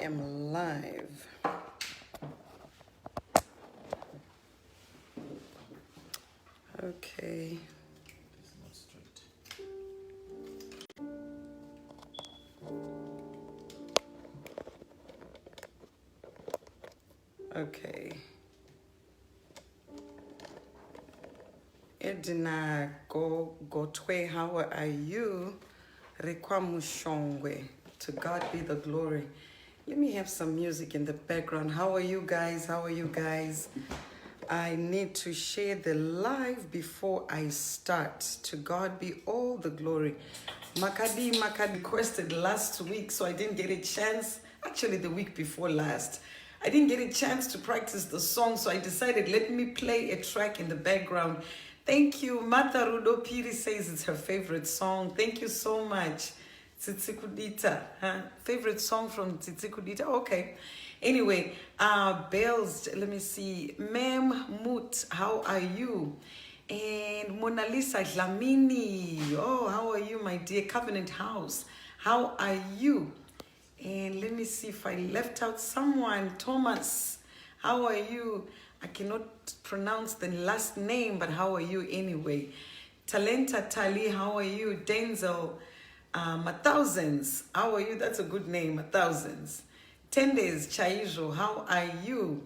am live. Okay. Okay. Edina Gotwe, how are you? Rekwa Mushongwe. To God be the glory. Let me have some music in the background. How are you guys? How are you guys? I need to share the live before I start. To God be all the glory. Makadi requested last week, so I didn't get a chance. Actually, the week before last. I didn't get a chance to practice the song, so I decided let me play a track in the background. Thank you. Mata Rudo Piri says it's her favorite song. Thank you so much. Tsitsikudita. Huh? Favorite song from Tsitsikudita? Okay. Anyway, Bells, let me see. Mem Moot, how are you? And Mona Lisa Dlamini. Oh, how are you, my dear? Covenant House, how are you? And let me see if I left out someone. Thomas, how are you? I cannot pronounce the last name, but how are you anyway? Talenta Tali, how are you? Denzel, Thousands, how are you? That's a good name, Thousands. 10 days, Chaizo, how are you?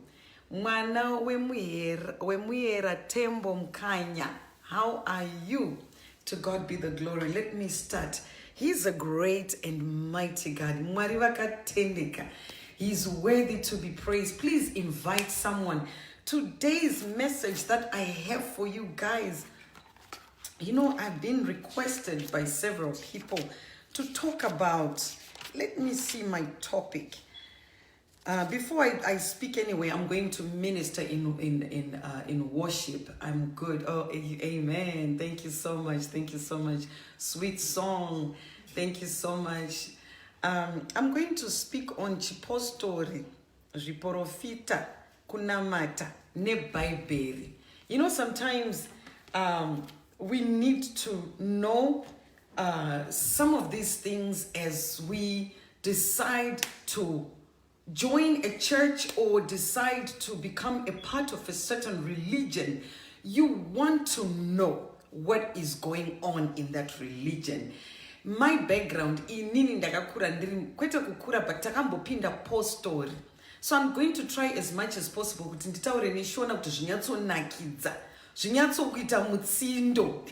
Mwana Wemuyera Tembo Mkanya, how are you? To God be the glory. Let me start. He's a great and mighty God. Mwariwaka Tendeka. He's worthy to be praised. Please invite someone. Today's message that I have for you guys, you know, I've been requested by several people to talk about, let me see my topic. Before I speak anyway, I'm going to minister in worship. I'm good. Oh, amen. Thank you so much. Thank you so much. Sweet song. Thank you so much. I'm going to speak on chipostori, riporofita, kunamata, ne Bible. You know, sometimes we need to know some of these things as we decide to join a church or decide to become a part of a certain religion. You want to know what is going on in that religion. My background inini ndakakura ndiri kwete kukura but takambopinda postori. So I'm going to try as much as possible kuti nditaure neshona kuti zvinyatsonakidza, zvinyatsokuita mutsindo.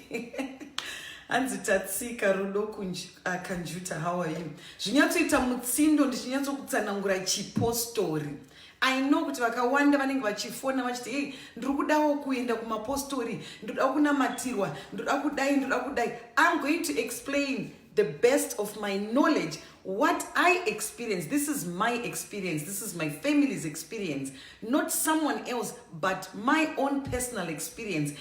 Anzi tatsika Rudo Kanjuta, how are you? Zvinyatsoita mutsindo ndichinyatsokutsanangura chipostori. I know kuti vakawanda vanenge vachifona vachiti hey, ndiri kudawo kuenda kumapostori, ndoda kunamatirwa, ndoda kudai. I'm going to explain the best of my knowledge, what I experienced. This is my experience. This is my family's experience. Not someone else, but my own personal experience.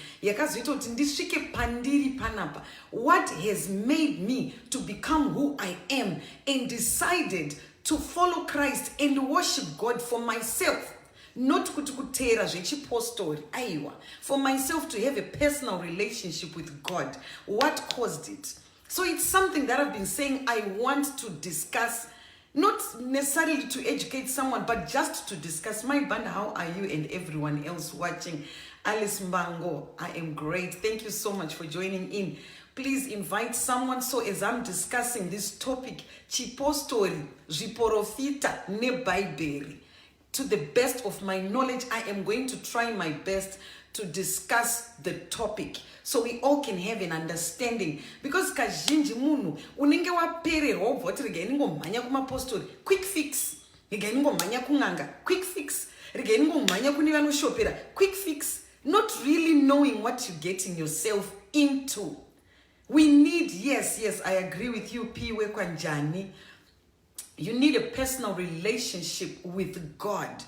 What has made me to become who I am and decided to follow Christ and worship God for myself. Not kutukutera zvechipostori, aiwa. For myself to have a personal relationship with God. What caused it? So it's something that I've been saying I want to discuss, not necessarily to educate someone, but just to discuss. My Banda, how are you and everyone else watching? Alice Mbango, I am great. Thank you so much for joining in. Please invite someone. So as I'm discussing this topic, chipostori, riporofita, ne Bible, to the best of my knowledge, I am going to try my best to discuss the topic so we all can have an understanding. Because kazhinji munu unenge wapererwa wobva kuti rega iningomhanya kumapostori, quick fix, rega iningomhanya kunganga, quick fix, rega iningomhanya kune vanoshopera, quick fix, not really knowing what you're getting yourself into. We need, yes, I agree with you, Piwe Kwanjani. You need a personal relationship with God.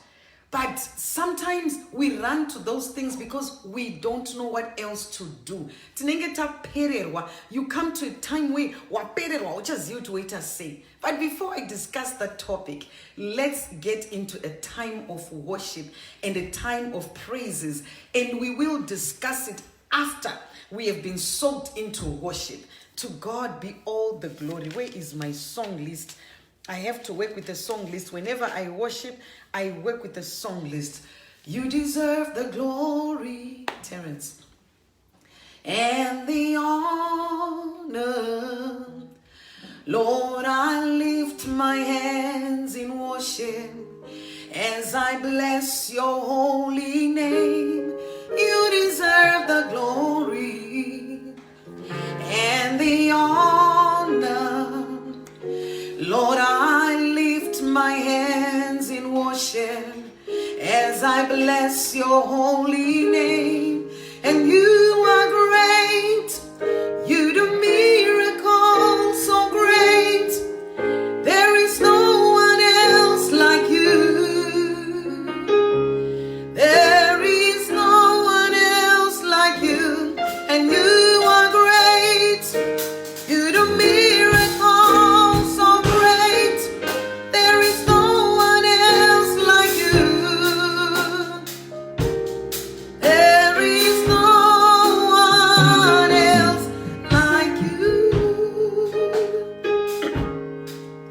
But sometimes we run to those things because we don't know what else to do. You come to a time where which is you to wait and say. But before I discuss that topic, let's get into a time of worship and a time of praises. And we will discuss it after we have been soaked into worship. To God be all the glory. Where is my song list? I have to work with the song list. Whenever I worship, I work with the song list. You deserve the glory, Terrence, and the honor. Lord, I lift my hands in worship as I bless your holy name. You deserve the glory and the honor. Lord, I lift my hands in worship as I bless your holy name. And you are great. You do miracles so great. There is no one else like you. There is no one else like you. And you are great. You do miracles so great. There is no one else like you. There is no one else like you.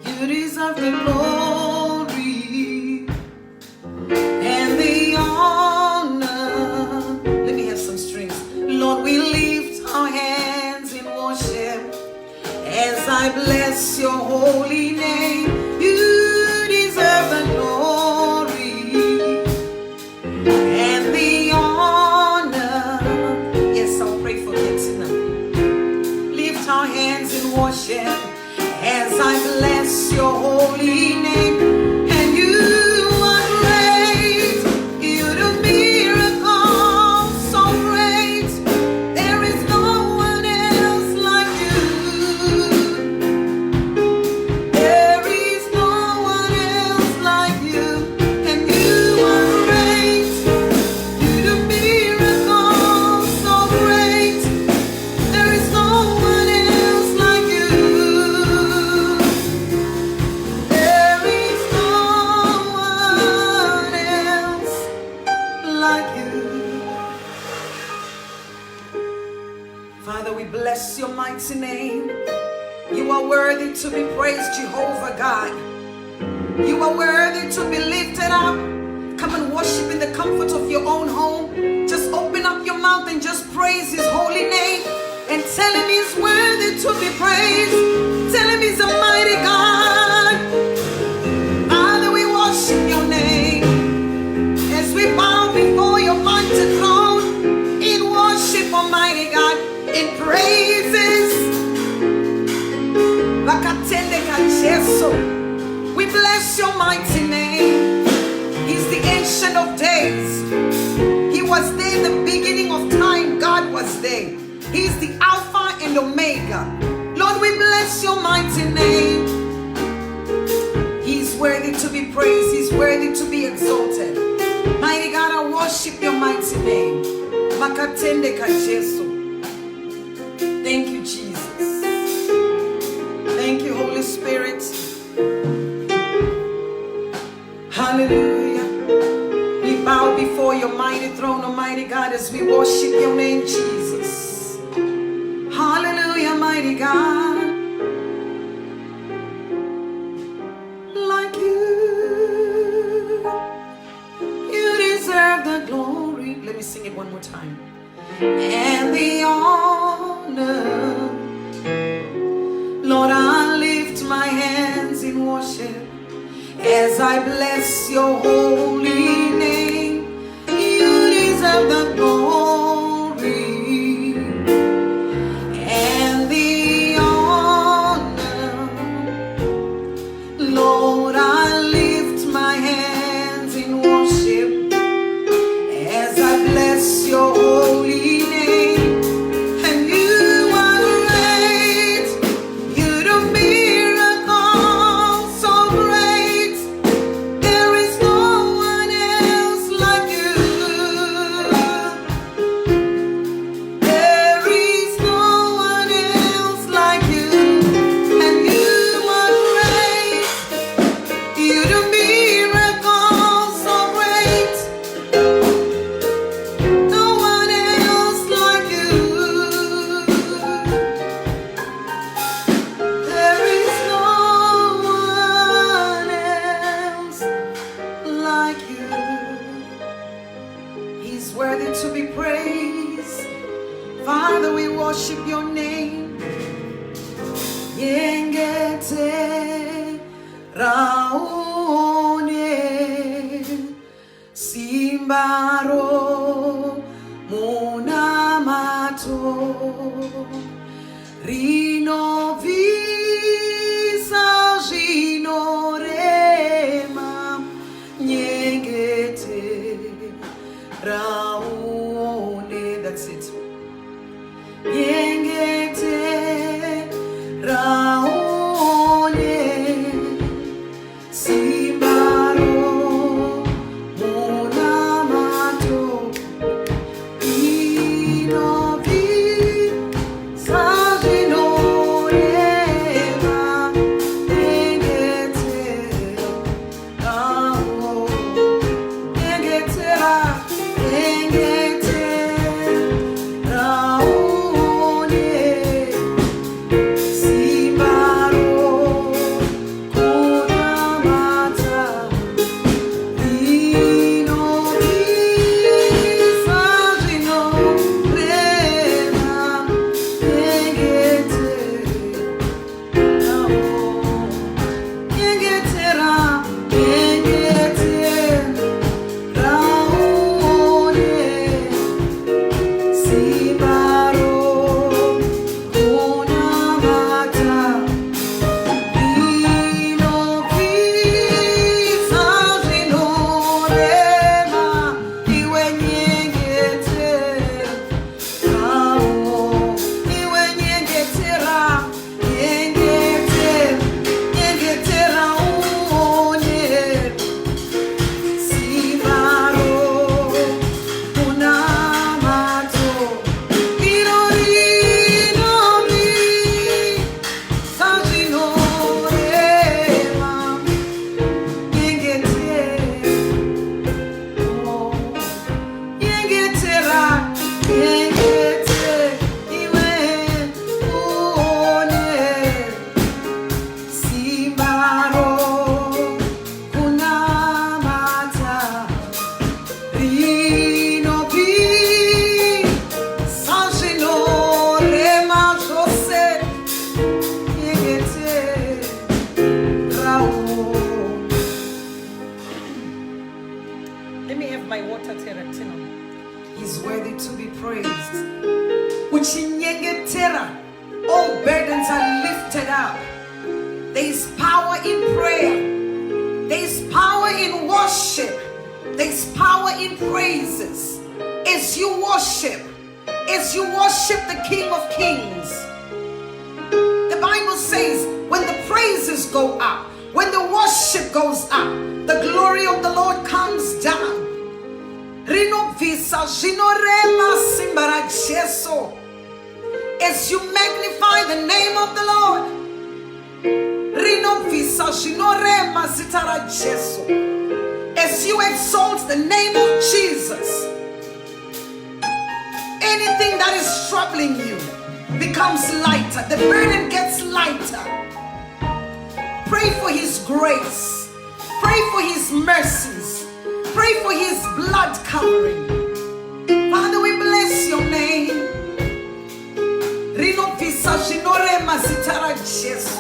You deserve the glory and the honor. Let me have some strings. Lord, we lift our hands in worship as I bless your holy name. You deserve the glory and the honor. Yes, I'll pray for Bettina. Lift our hands in worship as I bless your holy name. And you are great. You do miracles so great. There is no one else like you. There is no one else like you. And you are great. You do miracles so great. There is no one else like you. There is no one else like you. Father, we bless your mighty name. You are worthy to be praised, Jehovah God. You are worthy to be lifted up. Come and worship in the comfort of your own home. Just open up your mouth and just praise his holy name and tell him he's worthy to be praised. Tell him he's a mighty God. Father, we worship your name as we bow before your mighty throne in worship, Almighty God, in praises. We bless your mighty name. He's the ancient of days. He was there in the beginning of time. God was there. He's the Alpha and Omega. Lord, we bless your mighty name. He's worthy to be praised. He's worthy to be exalted. Mighty God, I worship your mighty name. Thank you, Jesus. Thank you, Holy Spirit. Hallelujah. We bow before your mighty throne, Almighty God, as we worship your name, Jesus. Hallelujah, mighty God. Like you deserve the glory. Let me sing it one more time. And the honor. Lord, I lift my hands in worship as I bless your holy name. You deserve the glory and the honor. Lord, I lift my hands in worship as I bless your holy name. And you are great. You do miracles so great. There is no one else like you. worship your name. Yengete raone simbaro munamato rinovisa ginorema nyengete raone. That's it. Nyengete raone simbaro munamato rinovisa ginorema nyengete He's worthy to be praised. All burdens are lifted up. There is power in prayer. There is power in worship. There is power in praises. As you worship the King of Kings. The Bible says when the praises go up, when the worship goes up, the glory of the Lord comes down. As you magnify the name of the Lord, as you exalt the name of Jesus, anything that is troubling you becomes lighter. The burden gets lighter. Pray for His grace. Pray for His mercies. Pray for His blood covering. Father, we bless your name. Rinovisa ginorema zitara Jesu.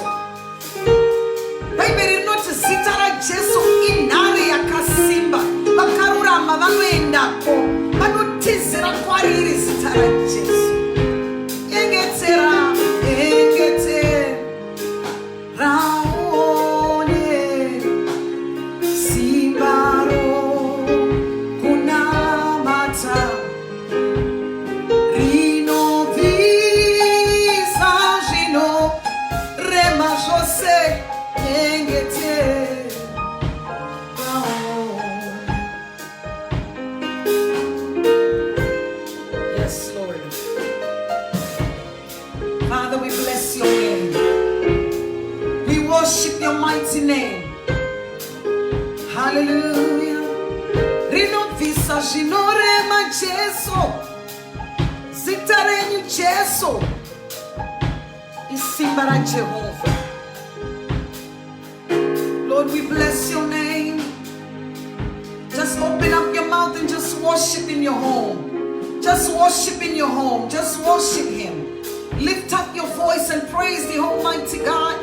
Baby, rinoti zitara Jesu inari yakasimba. Bakarurama vanoendako. Vanotizira kwariri zitara Jesu. Engetera, raone simbaro kunamata. Yes, Lord. Father, we bless your name. We worship your mighty name. Hallelujah. Rinovisa ginorema Jesu. Zitareni Jesu. Isimbara Jehovah. Lord, we bless your name. Just open up your mouth and just worship in your home. Just worship in your home. Just worship Him. Lift up your voice and praise the Almighty God.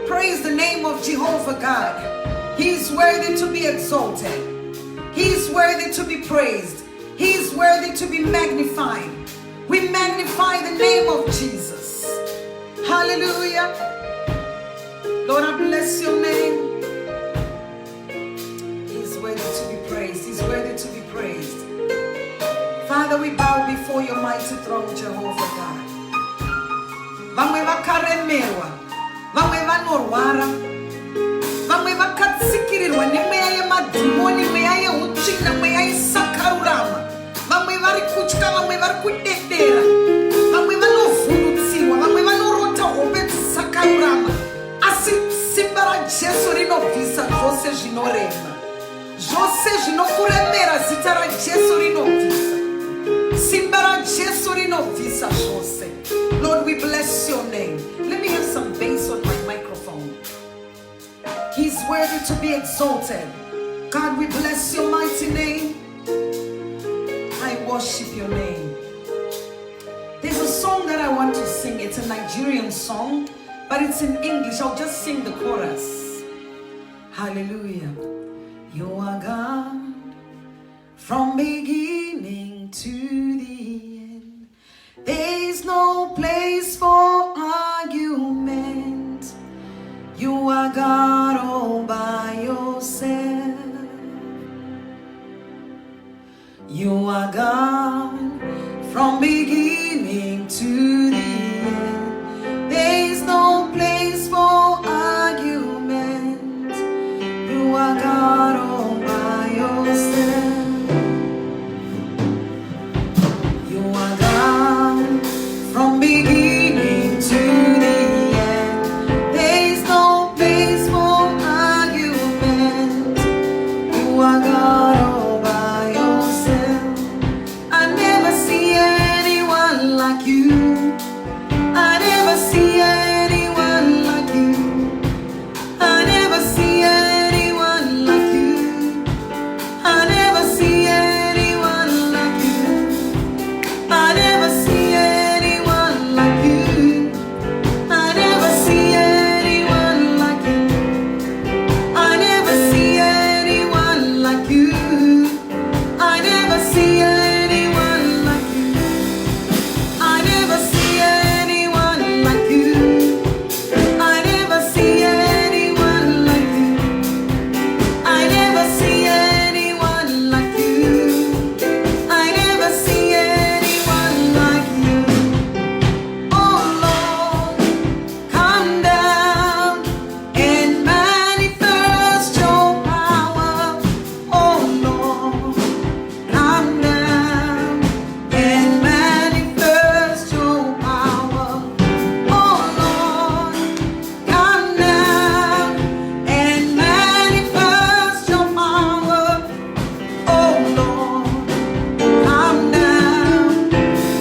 Praise the name of Jehovah God. He is worthy to be exalted. He is worthy to be praised. He is worthy to be magnified. We magnify the name of Jesus. Hallelujah. Lord, I bless your name. He is worthy to be praised. He is worthy to be praised. Father, we bow before your mighty throne, Jehovah God. Vamwe vakaremerwa, vamwe vanorwara, vamwe vakatsikirirwa nemweya yemadhimoni, mweya yeutsvina, mweya isakarurama, vamwe vari kutya, vamwe vari kudedera, vamwe vanovhundutsirwa, vamwe vanorota hope dzisakarurama, asi simba raJesu rinobvisa zvose zvinorema, zvose zvinokuremera zita raJesu rinobvisa, simba raJesu rinobvisa zvose. Lord, we bless your name. Let me have some bass on my microphone. He's worthy to be exalted. God, we bless your mighty name. I worship your name. There's a song that I want to sing. It's a Nigerian song, but it's in English. I'll just sing the chorus. Hallelujah. You are God from beginning to the end. There's no place for argument. You are God all by yourself. You are God from beginning to the end. There's no place for argument. You are God all by yourself. You are God from beginning to the end. There's no place for argument. You are God all by yourself. I never see anyone like you. I never see anyone like you. I never see anyone like you. I never see anyone like you. I never see anyone like you. I never see anyone like you. I never see anyone like you. I never see anyone like you. I never see anyone like you. I never see anyone like you. I never see anyone like you. I never see anyone like you. Oh Lord, come down and manifest your power. Oh Lord, come down and manifest your power. Oh Lord, come down and manifest your power. Oh Lord, come down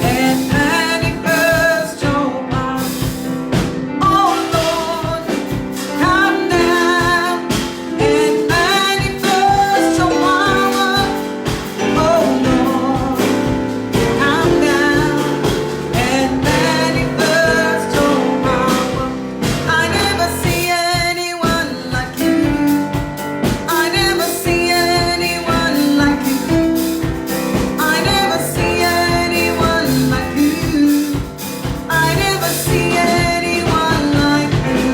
and manifest your power. Oh Lord, come down and manifest your power. Oh Lord, come down and manifest your power. I never see anyone like you. I never see anyone like you. I never see anyone like you. I never see anyone like you.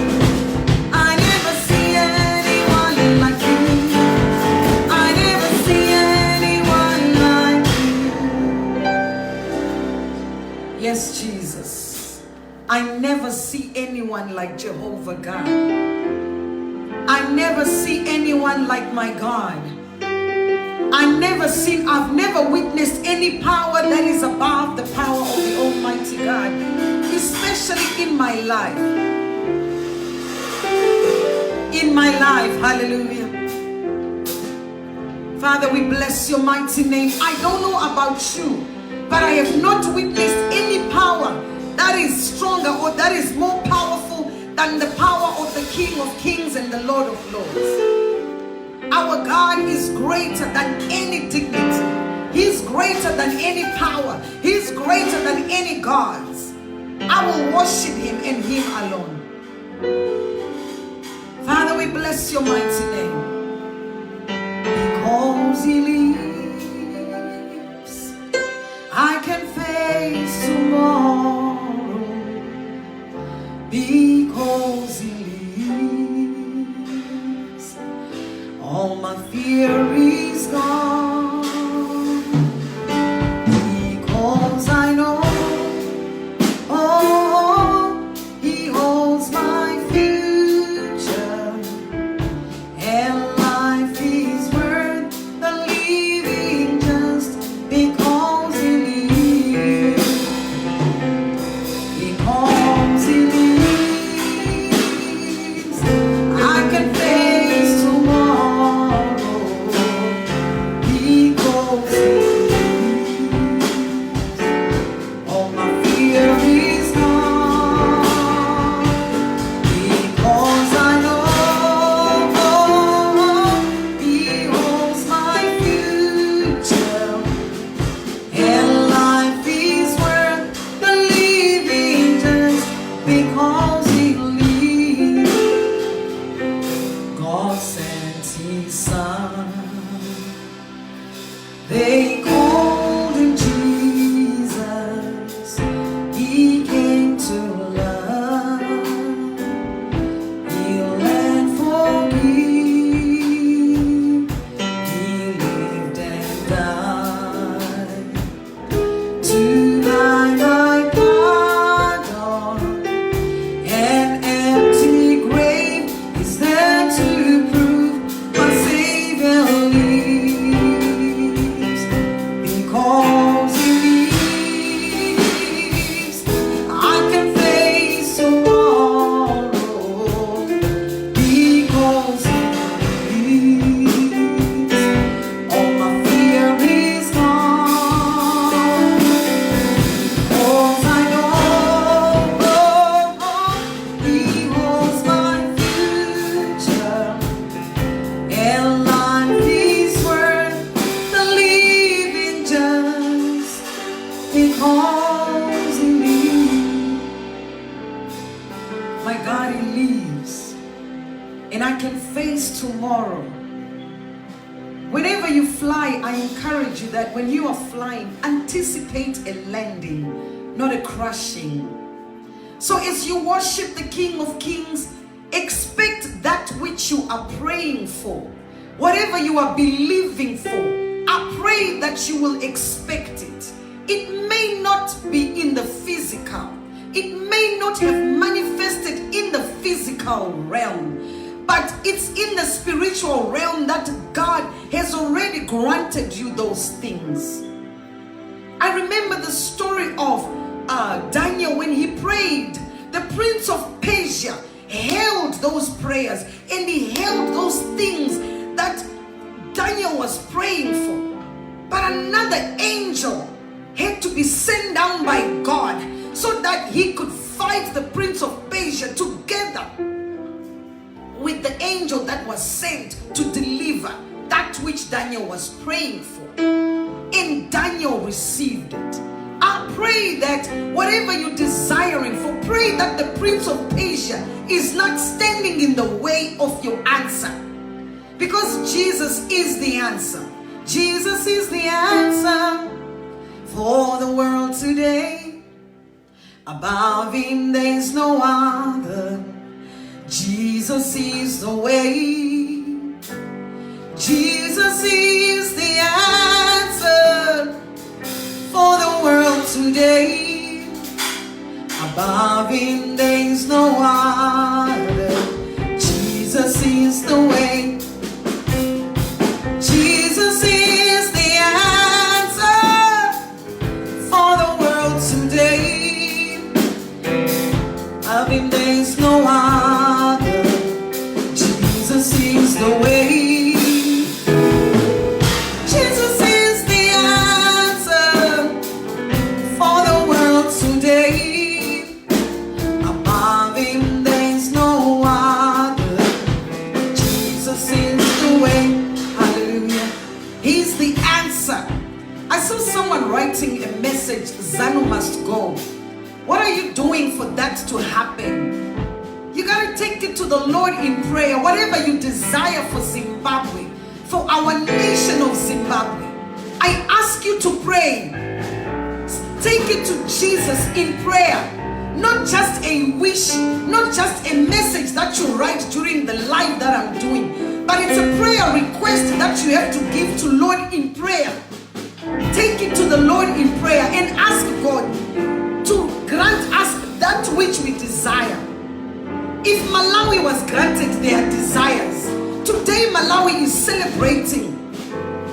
I never see anyone like you. I never see anyone like you. Yes, Jesus. I never see anyone like Jehovah God. I never see anyone like my God. I've never witnessed any power that is above the power of the Almighty God, especially in my life. In my life, hallelujah. Father, we bless your mighty name. I don't know about you, but I have not witnessed any power that is stronger or that is more powerful than the power of the King of Kings and the Lord of Lords. Our God is greater than any dignity. He's greater than any power. He's greater than any gods. I will worship him and him alone. Father, we bless your mighty name. Because he lives, I can face tomorrow. Because he lives, all my fear is gone. Because I know, oh, he holds my future, and life is worth the living just because he lives. Because he lives, I can face tomorrow. Because he lives, all my fear is gone. Because I know, he holds my future, and life is worth the living just because he lives. God sent his son, they called him Jesus. He came to love, heal and forgive. He lived and died to buy my pardon. An empty grave is there to prove my Savior lives. Because he lives, I can face tomorrow. Because he lives, all my fear is gone. Because I know, he holds my future, and life is worth the living just because he lives. My God, he lives, and I can face tomorrow. Whenever you fly, I encourage you that when you are flying, anticipate a landing, not a crashing. So as you worship the King of Kings, expect that which you are praying for. Whatever you are believing for, I pray that you will expect it. It may not be in the physical. It may not have manifested in the physical realm, but it's in the spiritual realm that God has already granted you those things. I remember the story of Daniel when he prayed. The prince of Persia held those prayers, and he held those things that Daniel was praying for. But another angel had to be sent down by God so that he could fight the prince of Persia together with the angel that was sent to deliver that which Daniel was praying for. And Daniel received it. I pray that whatever you're desiring for, pray that the prince of Persia is not standing in the way of your answer. Because Jesus is the answer. Jesus is the answer for the world today. Above him there is no other. Jesus is the way. Jesus is the answer for the world today. Above him there is no other. Jesus is the way. Jesus is the answer for the world today. Above him there is no other. Jesus is the way. Jesus is the answer for the world today. Above him there is no other. Jesus is the way. Hallelujah. He's the answer. I saw someone writing a message, ZANU must go. What are you doing for that to happen? You got to take it to the Lord in prayer. Whatever you desire for Zimbabwe, for our nation of Zimbabwe, I ask you to pray. Take it to Jesus in prayer. Not just a wish, not just a message that you write during the live that I'm doing, but it's a prayer request that you have to give to Lord in prayer. Take it to the Lord in prayer and ask God to grant us that which we desire. If Malawi was granted their desires, today Malawi is celebrating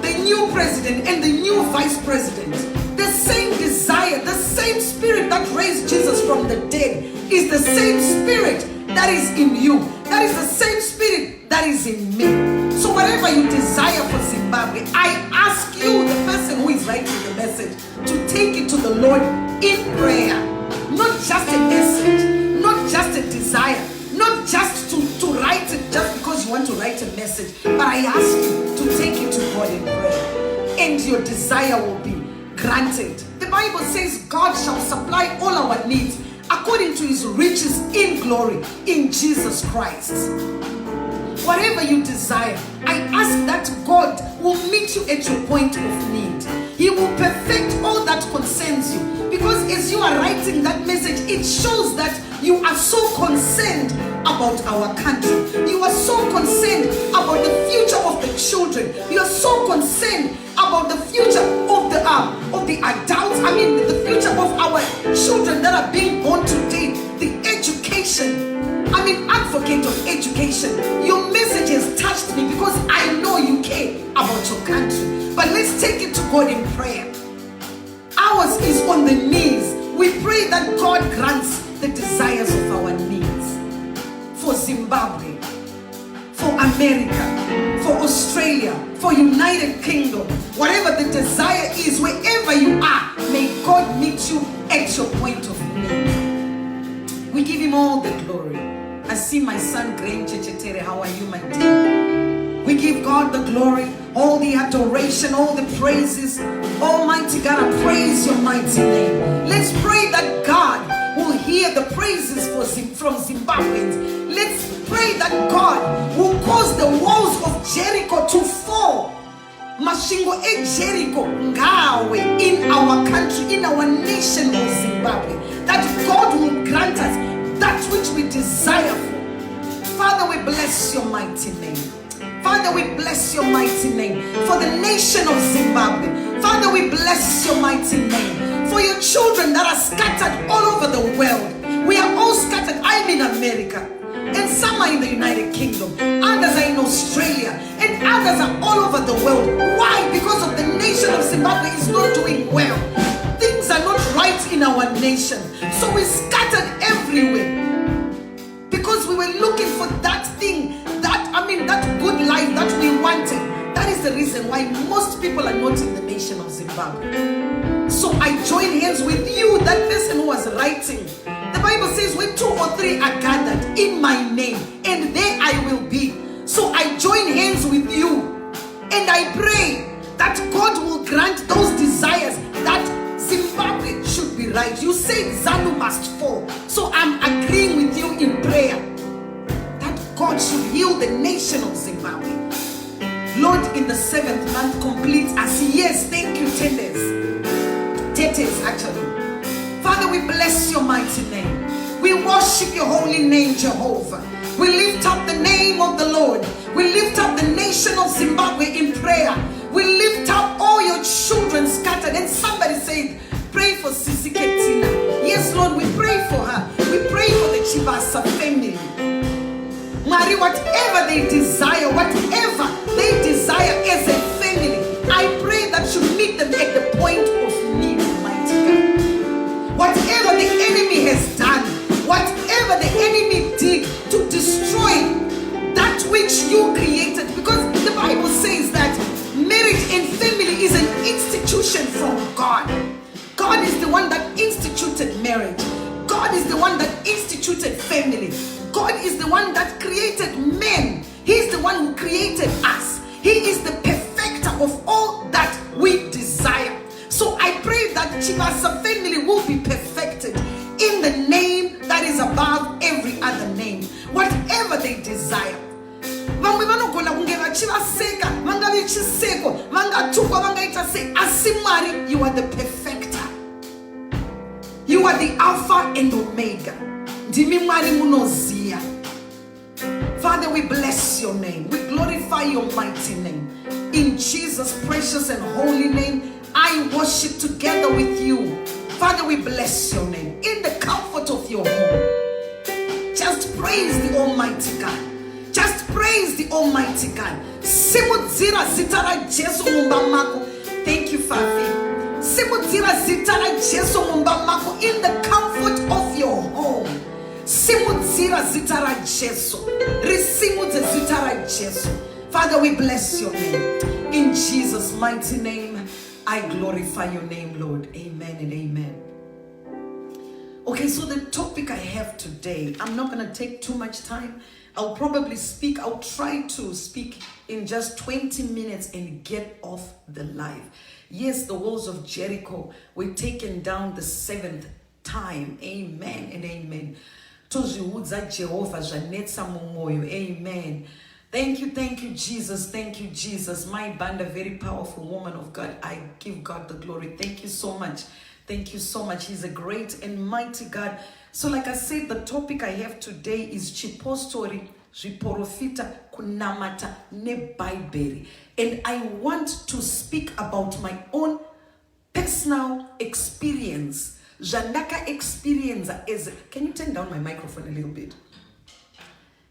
the new president and the new vice president. The same desire, the same spirit that raised Jesus from the dead is the same spirit that is in you. That is the same spirit that is in me. So whatever you desire for Zimbabwe, I ask you, the person who is writing the message, to take it to the Lord in prayer. Not just a message, not just a desire, not just to write it just because you want to write a message, but I ask you to take it to God in prayer, and your desire will be granted. The Bible says God shall supply all our needs according to his riches in glory in Jesus Christ. Whatever you desire, I ask that God will meet you at your point of need. He will perfect all that concerns you, because as you are writing that message, it shows that you are so concerned about our country. You are so concerned about the future of the children. You are so concerned about the future of the adults. I mean, the future of our children that are being born today. The education. I'm an advocate of education. Your message has touched me because I know you care about your country. But let's take it to God in prayer. Ours is on the knees. We pray that God grants the desires of our needs. For Zimbabwe, for America, for Australia, for United Kingdom, whatever the desire is, wherever you are, may God meet you at your point of need. We give him all the glory. I see my son Grain Chechetere. How are you, my dear? We give God the glory, all the adoration, all the praises. Almighty God, I praise your mighty name. Let's pray that God will hear the praises from Zimbabweans. Let's pray that God will cause the walls of Jericho to fall. Mashingo e Jericho ngawe in our country, in our nation of Zimbabwe. That God will grant us that which we desire for. Father, we bless your mighty name. Father, we bless your mighty name for the nation of Zimbabwe. Father, we bless your mighty name for your children that are scattered all over the world. We are all scattered. I'm in America, and some are in the United Kingdom, others are in Australia, and others are all over the world. Why? Because of the nation of Zimbabwe is not doing well. Things are not right in our nation. So we scattered everywhere because we were looking for that thing, that good life that we wanted. That is the reason why most people are not in the nation of Zimbabwe. So I join hands with you, that person who was writing. The Bible says when 2 or 3 are gathered in my name, and there I will be. So I join hands with you, and I pray that God will grant those desires, that Zimbabwe should be right. You say ZANU must fall. So I'm agreeing with you in prayer that God should heal the nation of Zimbabwe. Lord, in the 7th month, complete us. Yes, thank you, Tetes, actually. Father, we bless your mighty name. We worship your holy name, Jehovah. We lift up the name of the Lord. We lift up the nation of Zimbabwe in prayer. We lift up all your children scattered. And somebody said, pray for Sisi Ketina. Yes, Lord, we pray for her. We pray for the Chibasa family. Mary, whatever they desire as a family, I pray that you meet them at the point of need, mighty God. Whatever the enemy has done, whatever the enemy did to destroy that which you created, because the Bible says that marriage and family is an institution from God. God is the one that instituted marriage. God is the one that instituted family. God is the one that created men. He is the one who created us. He is the perfecter of all that we desire. So I pray that Chibasa family will be perfected in vachivaseka vangave chiseko vangatukwa vangaita sei asi Mwari, you are the perfecter, you are the Alpha and Omega. Ndimi Mwari munoziya. Father, we bless your name, we glorify your mighty name. In Jesus' precious and holy name, I worship together with you. Father, we bless your name. In the comfort of your home, just praise the Almighty God. Just praise the Almighty God. Simudzira zita ra Jesu mumba mako. Thank you, Father. Simudzira zita ra Jesu mumba mako in the comfort of your home. Simudzira zita ra Jesu. Risimudze zita ra Jesu. Father, we bless your name. In Jesus' mighty name, I glorify your name, Lord. Amen and amen. Okay, so the topic I have today, I'm not going to take too much time. I'll try to speak in just 20 minutes and get off the live. Yes, the walls of Jericho were taken down the 7th time. Amen and amen. Amen. Thank you, Jesus. Thank you, Jesus. My Banda, very powerful woman of God. I give God the glory. Thank you so much. Thank you so much. He's a great and mighty God. So like I said, the topic I have today is Chipostori, Zviporofita, Kunamata, ne Bible. And I want to speak about my own personal experience. Jandaka experience as, can you turn down my microphone a little bit?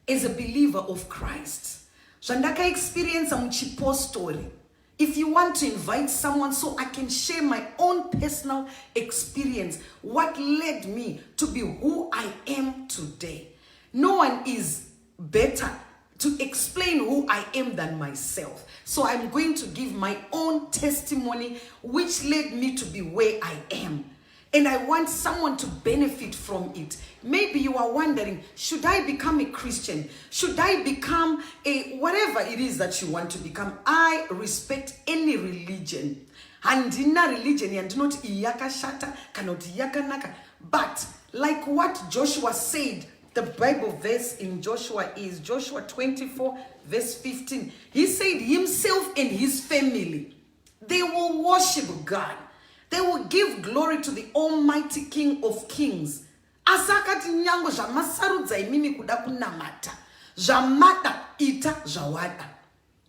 As a believer of Christ. Jandaka experience am Chipostori. If you want to invite someone so I can share my own personal experience, what led me to be who I am today. No one is better to explain who I am than myself. So I'm going to give my own testimony which led me to be where I am. And I want someone to benefit from it. Maybe you are wondering, should I become a Christian? Should I become a whatever it is that you want to become? I respect any religion. Handina religion yandinoti iyaka shata kanoti iyaka naka. But like what Joshua said, the Bible verse in Joshua is Joshua 24 verse 15. He said himself and his family, they will worship God. They will give glory to the Almighty King of Kings. Asakati nyango jamasarudza imimi kuda kunamata. Jamata ita jawada.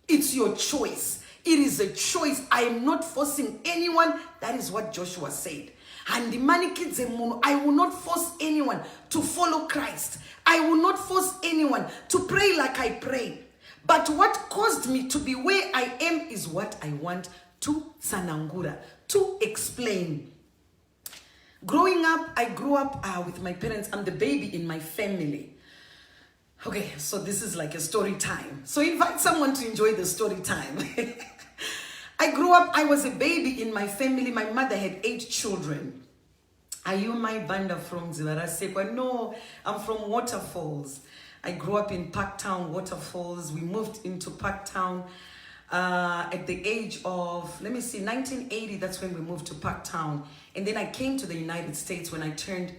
It's your choice. It is a choice. I am not forcing anyone. That is what Joshua said. I will not force anyone to follow Christ. I will not force anyone to pray like I pray. But what caused me to be where I am is what I want to sanangura, to explain. Growing up, I grew up with my parents. I'm the baby in my family. Okay, so this is like a story time. So invite someone to enjoy the story time. I grew up, I was a baby in my family. My mother had 8 children. Are you my Banda from Zivarasekwa? No, I'm from Waterfalls. I grew up in Parktown, Waterfalls. We moved into Parktown at the age of, 1980, that's when we moved to Parktown. And then I came to the United States when I turned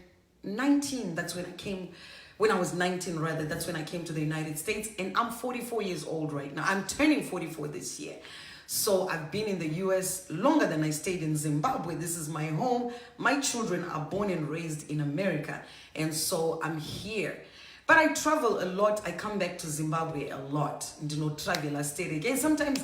19. That's when I came, when I was 19 rather, that's when I came to the United States. And I'm 44 years old right now. I'm turning 44 this year. So I've been in the US longer than I stayed in Zimbabwe. This is my home. My children are born and raised in America. And so I'm here. But I travel a lot. I come back to Zimbabwe a lot. Travel, I stay again. Sometimes,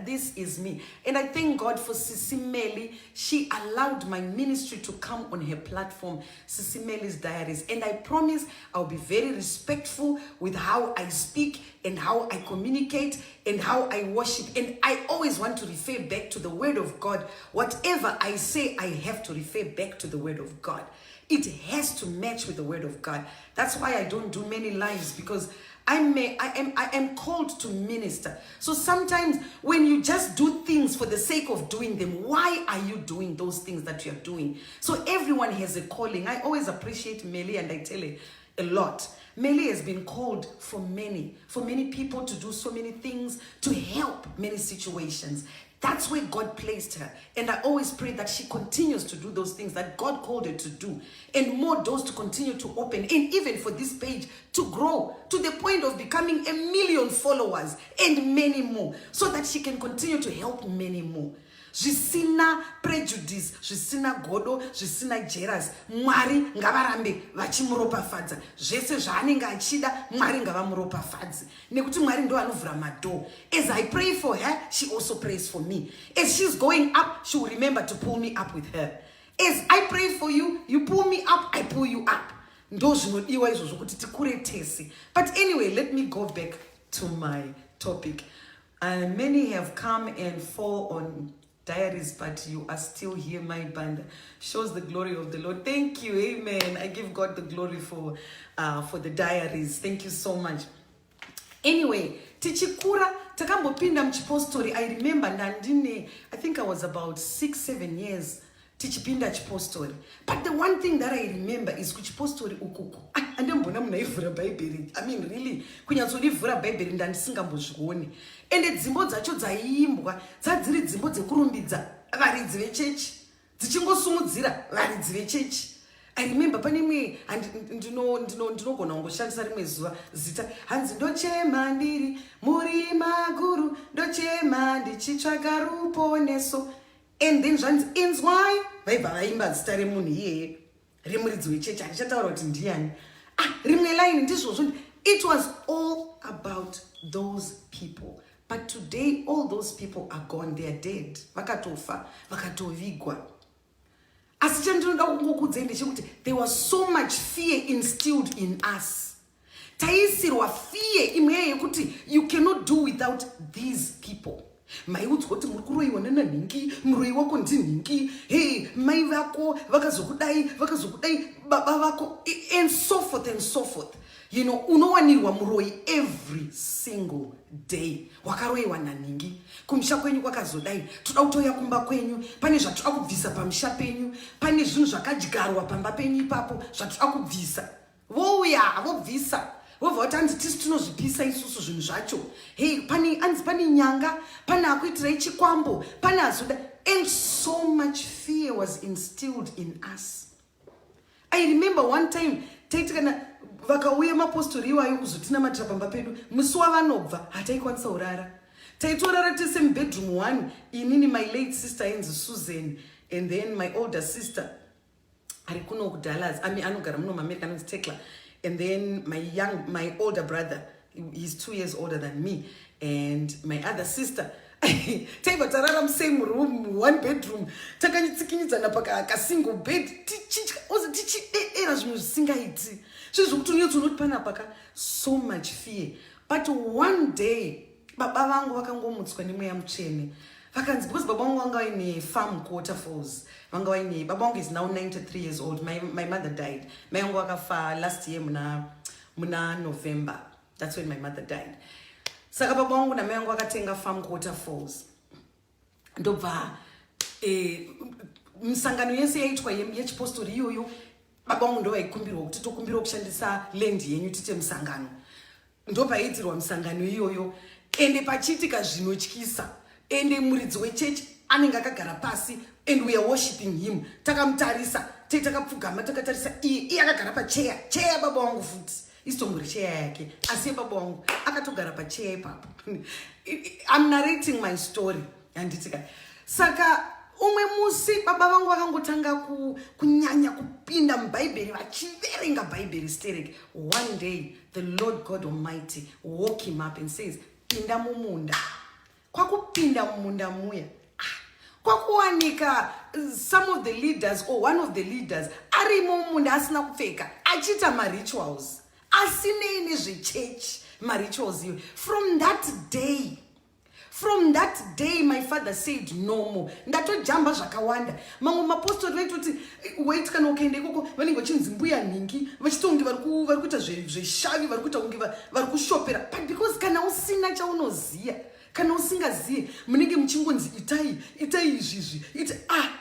this is me. And I thank God for SIS MELLY. She allowed my ministry to come on her platform, SIS MELLY's Diaries. And I promise I'll be very respectful with how I speak and how I communicate and how I worship. And I always want to refer back to the word of God. Whatever I say, I have to refer back to the word of God. It has to match with the word of God. That's why I don't do many lives, because I am called to minister. So sometimes when you just do things for the sake of doing them, why are you doing those things that you're doing? So everyone has a calling. I always appreciate Melly, and I tell her a lot. Melly has been called for many people to do so many things, to help many situations. That's where God placed her. And I always pray that she continues to do those things that God called her to do. And more doors to continue to open. And even for this page to grow to the point of becoming 1 million followers and many more. So that she can continue to help many more. Zvisina prejudice, zvisina godo, zvisina jealous. Mwari ngavarambe vachimuropafadza. Zvese zvaanenge achida, Mwari ngavamuropafadze. Nekuti Mwari ndo anovhura madoo. As I pray for her, she also prays for me. As she's going up, she will remember to pull me up with her. As I pray for you, you pull me up, I pull you up. Ndo zvinodiwa izvozvo kuti tikure tese. But anyway, let me go back to my topic. Many have come and fall on diaries, but you are still here. My Banda shows the glory of the Lord. Thank you, amen. I give God the glory for the diaries. Thank you so much. Anyway, tichikura takambopinda mchipostori. I remember nandine, I think I was about 6-7 years tichipinda chipostori. But the one thing that I remember is kuchipostori ukuku. Andembona munaivhura Bible. I mean, really, kunyatsodivhura Bible ndandisingambozvioni. Ende dzimbo dzacho dzaiimbwa dzadziri dzimbo dzekurumbidza varidzi vechechi, dzichingosumudzira varidzi vechechi. I remember pane imwe ndinogona kungoshandisa rimwe zuva zita hanzi ndochema ndiri murima guru, ndochema ndichitsvaga ruponeso. And then zvanzi inzwai, vaibva vaimba zita remunhu iyeye remuridzi wechechi, handichataura kuti ndiani. Rimwe line ndizvozvo. It was all about those people. But today, all those people are gone. They are dead. Vakatofa, vakatovigwa. Asi chandinoda kungokudzai ndechekuti there was so much fear instilled in us. Taisirwa fear imwe yekuti you cannot do without these people. Maiudzwa kuti muri kuroiwa nananhingi, muroi wako ndinhingi, hey, mai vako vakazokudai, baba vako, and so forth and so forth. You know, unowanirwa muroi every single day. Wakaroiwa nanhingi, kumusha kwenyu kwakazodai, toda kutoya kumba kwenyu, pane zvatoda kubvisa pamusha penyu, pane zvinhu zvakadyarwa pamba penyu ipapo zvatoda kubvisa. Vouya, vobvisa. Wobva kuti hanzi tisi tinozvipisa isusu zvinhu zvacho. Hey, pane nyanga, pane akuitirai chikwambo, pane azoda. And so much fear was instilled in us. I remember one time, taitikana vakauya mapostori iwayo kuzotinamatirira pamba pedu, musi wavanobva hataikwanisa kurara. Taitorara tese mubedroom 1, inini my late sister ainzi Susan, and then my older sister ari kuno kuDallas, anogara muno muAmerica anonzi Tekla. And then my older brother, he's 2 years older than me, and my other sister. Taiva tarara same room, 1 bedroom. Takanyitsikinyidzana paka single bed. Era zvinhu zvisingaiti. Zvinhu pana paka so much fear. But one day, baba vangu vakangomutswa nemweya mutsvene. Vakanzi because baba vangu vanga vaine farm waterfalls. Baba vangu is now 93 years old. My mother died. Mai vangu vakafa last year muna November. That's when my mother died. Saka baba vangu na mai vangu vakatenga farm waterfalls. Ndobva misangano yese yaitwa yechipostori iyoyo, baba vangu ndo vaikumbirwa kuti tokumbirwa kushandisa land yenyu tite musangano. Ndo paitirwa musangano iyoyo, ende pachiitika zvinotyisa. Ende muridzi wechechi anenge akagara pasi, and we are worshiping him. Takamutarisa, takapfugama takatarisa iye akagara pacheya baba vangu futi. Isitongori cheya yake, asi baba vangu akatogara pacheya ipapo. I'm narrating my story. Handitika. Saka umwe musi baba vangu vakangotanga kunyanya kupinda muBhaibheri vachiverenga Bhaibheri stereke. One day the Lord God Almighty woke him up and says, pinda mumunda. Kwakupinda mumunda muya. Kwakuwanika some of the leaders or one of the leaders ari mumunda asina kupfeka achita marituals. Asinei nezvechechi marituals iwe. From that day, my father said no more. Ndatojamba zvakawanda. Mamwe mapostori vaitoti wait kana ukaenda ikoko vanenge vachinzi mbuya nhingi, vachitonge varikuita zveshavi, varikuita kunge varikushopera. But because kana usina chaunoziya, kana usingazivi munenge muchingonzi itai izvizvi iti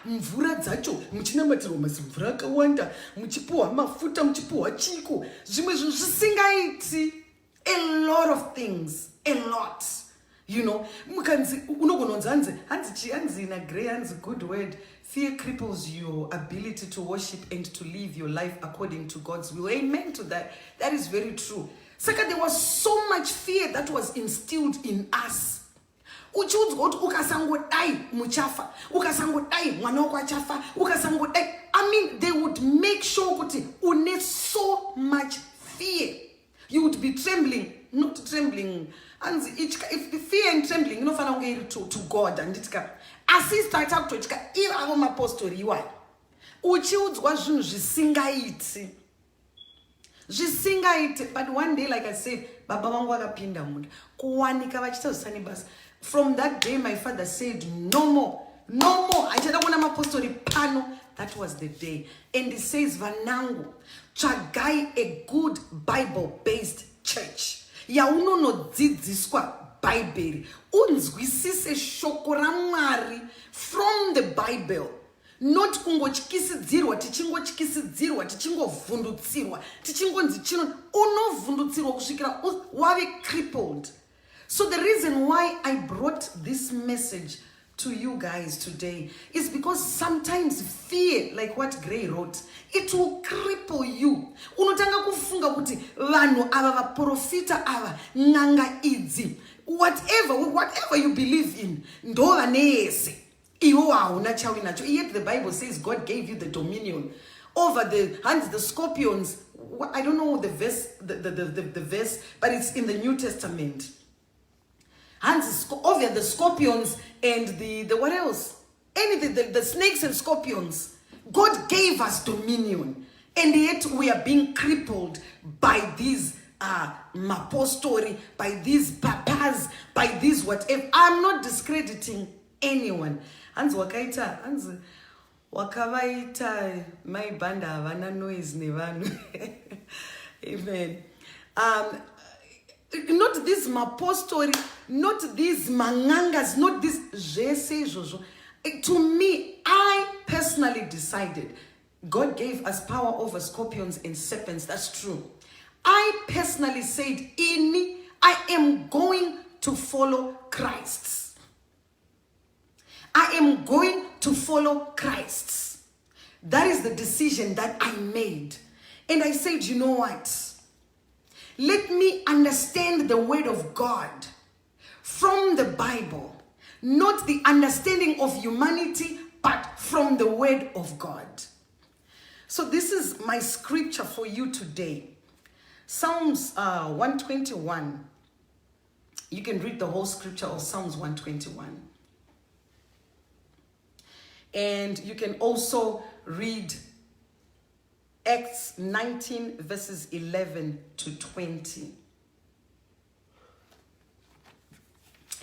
mvura dzacho muchinamatirwa mazimvura akawanda muchipuhwa mafuta muchipuhwa chiko zvimwe zvinhu zvisingaiti a lot of things a lot. You know, hanzi in a grey, hanzi good word. Fear cripples your ability to worship and to live your life according to God's will. Amen to that. That is very true. Second, there was so much fear that was instilled in us. Ukasangodai muchafa, ukasangodai mwana wako achafa, ukasangodai. I mean, they would make sure kuti une so much fear. You would be trembling, not trembling. And if the fear and trembling, you know, to God and it's assist I talk to it. If I am apostle, you are. Uchiudzwa zvinhu zvisingaiti. But one day, like I said, baba vangu vakapinda munda. Kuwanika vachita zvisani basa. From that day, my father said, no more. No more. Achada kuona mapostori pano. That was the day. And he says, vanangu, chagai a good Bible-based church. Yaunonodzidziswa Bible. Unzwisise shoko ra Mwari from the Bible. Not kungochikisidzirwa, tichingovhundutsirwa, tichingonzi chino unovhundutsirwa kusvikira wave crippled. So the reason why I brought this message to you guys today is because sometimes fear, like what Gray wrote, it will cripple you. Unotanga kufunga kuti vanhu ava vaprofita ava nganga idzi, whatever you believe in, ndo vanese iwo hauna chawinacho. Yet the Bible says God gave you the dominion over the scorpions. I don't know the verse, the verse, but it's in the New Testament. Over the scorpions and the what else? Anything, the snakes and scorpions. God gave us dominion. And yet we are being crippled by these mapostori, by these papas, by these whatever. I'm not discrediting anyone. Hands wakavaita my banda havana noise nevanu. Amen. Not this mapostori, not these mangangas, not this jese jojo. To me, I personally decided God gave us power over scorpions and serpents. That's true. I personally said, I am going to follow Christ. I am going to follow Christ. That is the decision that I made. And I said, you know what? Let me understand the word of God from the Bible, not the understanding of humanity, but from the word of God. So this is my scripture for you today. Psalms 121. You can read the whole scripture of Psalms 121. And you can also read Acts 19 verses 11 to 20.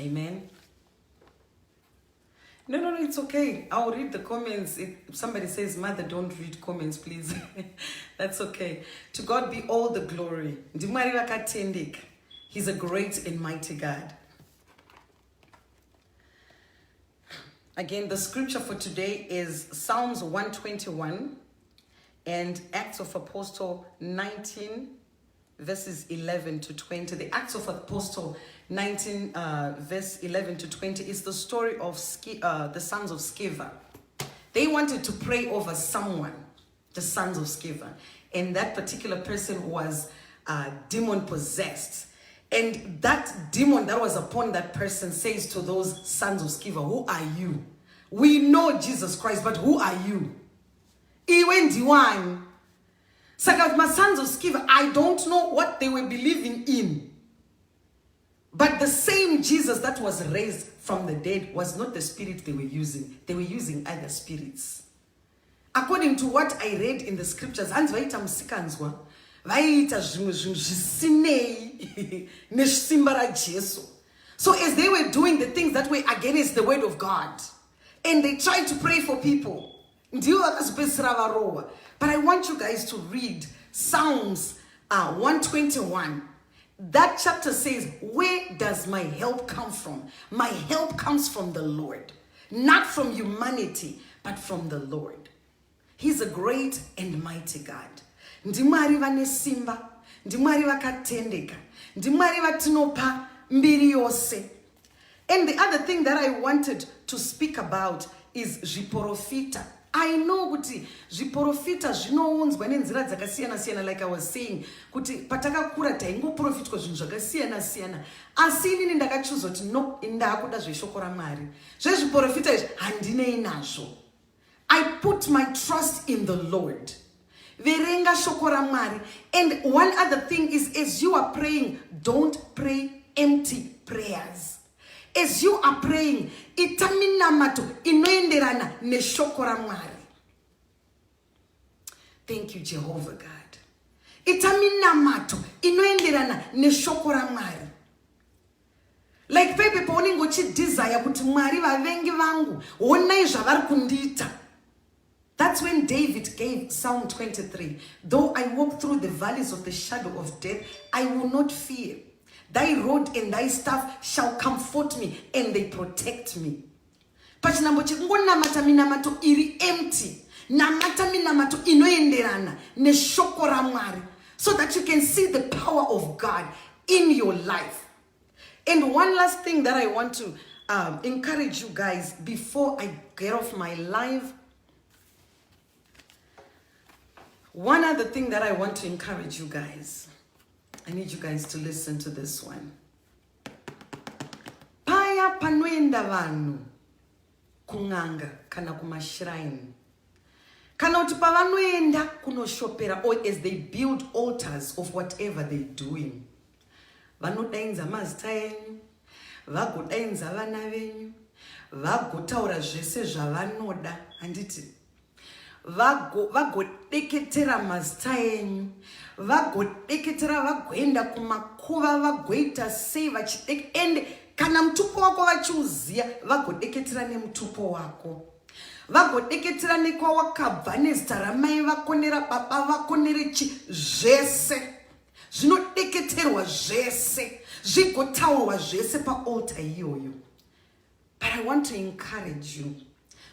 Amen. No, it's okay. I'll read the comments. If somebody says, Mother, don't read comments, please. That's okay. To God be all the glory. He's a great and mighty God. Again, the scripture for today is Psalms 121 and Acts of Apostle 19 verses 11 to 20. The Acts of Apostle 19 verse 11 to 20 is the story of the sons of Sceva. They wanted to pray over someone, the sons of Sceva, and that particular person was demon possessed. And that demon that was upon that person says to those sons of Sceva, who are you? We know Jesus Christ, but who are you? Iwe ndiwani. Saka my sons of Sceva, I don't know what they were believing in. But the same Jesus that was raised from the dead was not the spirit they were using. They were using other spirits. According to what I read in the scriptures, hanzi vaita musikanzwa, vaita zvimwe zvinhu zvisinei nesimba raJesu. So as they were doing the things that were against the word of God, and they tried to pray for people, ndivo vakazopedzisira varohwa. But I want you guys to read Psalms 121. that chapter says, where does my help come from? My help comes from the Lord. Not from humanity, but from the Lord. He's a great and mighty God. Ndimwari vane simba, ndimwari vakatendeka, ndimwari vatinopa mbiri yose. And the other thing that I wanted to speak about is zviporofita. I know kuti zviporofita zvinounzwa nenzira dzakasiyana siyana, like I was saying, kuti patakakura taingoprofitwa zvinhu zvakasiyana siyana. Asi inini ndakachuza kuti no, ndakuda zveshoko raMwari. Zvezviporofita izvi handinei nazvo. I put my trust in the Lord. Verenga shoko raMwari. And one other thing is, as you are praying, don't pray empty prayers. As you are praying, itaminamato inoenderana neshoko raMwari. Thank you, Jehovah God. Itaminamato inoenderana neshoko raMwari. Like pepe pauningo uchi desire kuti Mwari vavengi vangu onai zvavari kundiita. That's when David gave Psalm 23. Though I walk through the valleys of the shadow of death, I will not fear. Thy rod and thy staff shall comfort me, and they protect me. Pachinambo chekungonamata minamato iri empty. Namata minamato inoenderana neshoko raMwari, so that you can see the power of God in your life. And one last thing that I want to encourage you guys before I get off my live. One other thing that I want to encourage you guys. I need you guys to listen to this one. Paya panoenda vanhu kunganga kana kumashrine. Kana kuti pavanoenda kunoshopera, or as they build altars of whatever they're doing. Vanodainza mazita enyu, vagodainza vana venyu, vagotaura zvese zvavanoda, handiti. Vagodeketera mazita enyu, vagodeketera vagoenda kumakuva vagoita sei vachidek, and kana mutupo wako vachiuziya vagodeketera nemutupo wako. Vagodeketera nekwawakabva nezita ramai vako nerababa vako nerechi zvese. Zvinodeketerwa zvese, zvigotaurwa zvese paaltar iyoyo. But I want to encourage you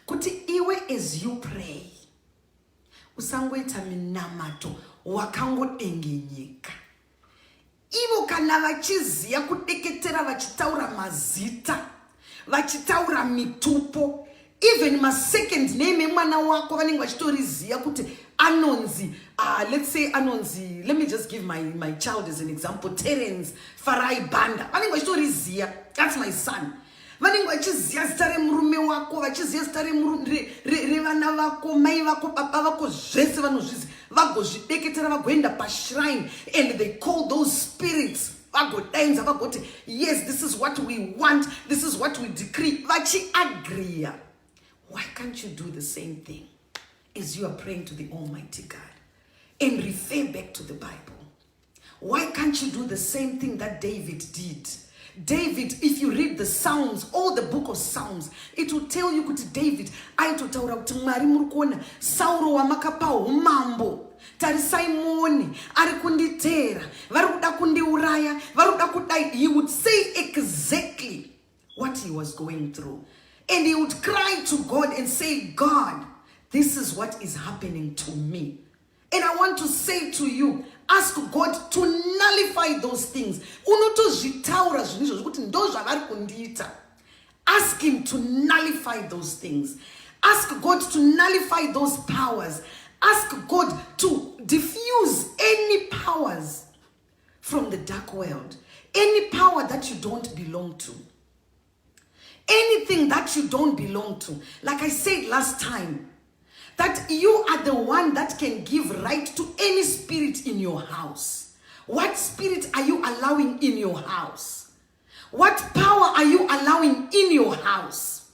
kuti iwe as you pray, usangoita minamato wakangodengenyeka. Ivo kana vachiziya kudeketera vachitaura mazita, vachitaura mitupo, even my second name emwana wako vanenge vachitoriziya kuti anonzi, let's say anonzi, let me just give my child as an example, Terence Farai Banda. Vanenge vachitoriziya, that's my son. Vanenge vachiziya zita remurume wako, vachiziya zita revana vako, mai vako, baba vako, zvese vanozviziya. Vagozvideketera vagoenda pashrine, and they call those spirits. Vagodainza vagoti, yes, this is what we want, this is what we decree. Vachiagreeya. Why can't you do the same thing as you are praying to the Almighty God and refer back to the Bible? Why can't you do the same thing that David did? David, if you read the Psalms, all the book of Psalms, it will tell you kuti David aitotaura kuti Mwari muri kuona Sauro wamakapa umambo, tarisai muone ari kunditera, vari kuda kundiuraya, vari kuda kudai. He would say exactly what he was going through. And he would cry to God and say, God, this is what is happening to me. And I want to say to you, ask God to nullify those things. Ask him to nullify those things. Ask God to nullify those powers. Ask God to diffuse any powers from the dark world. Any power that you don't belong to. Anything that you don't belong to. Like I said last time, that you are the one that can give right to any spirit in your house. What spirit are you allowing in your house? What power are you allowing in your house?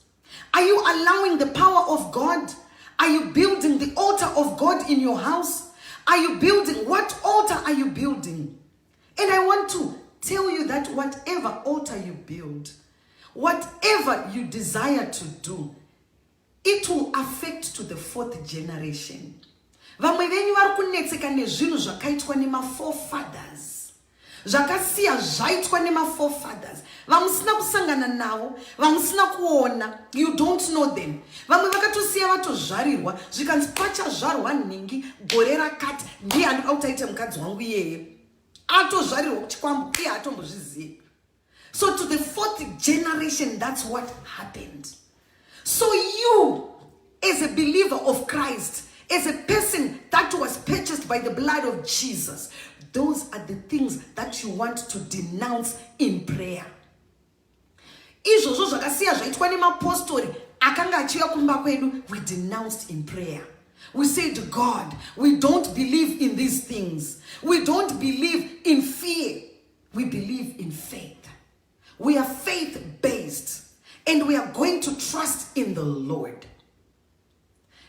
Are you allowing the power of God? Are you building the altar of God in your house? Are you building? What altar are you building? And I want to tell you that whatever altar you build, whatever you desire to do, it will affect to the 4th generation. Vamwe venyu vari kunetseka nezvinhu zvakaitwa nema forefathers. zvakasiya zvaitwa nemaforefathers, vamusina kusangana navo, vamusina kuona, you don't know them. Vamwe vakatosiya vatozvarirwa zvikanzi pachazvarwa nhingi gore rakati ndiye andikautaite mukadzi wangu iyeye, atozvarirwa kuchikwambu iye atombozvizivi. So to the 4th generation, that's what happened. So you, as a believer of Christ, as a person that was purchased by the blood of Jesus, those are the things that you want to denounce in prayer. Izvozvo zvakasiya zvaitwa nemapostori akanga achiuya kumba kwedu, we denounced in prayer. We said, God, we don't believe in these things. We don't believe in fear. We believe in faith. We are faith-based, and we are going to trust in the Lord.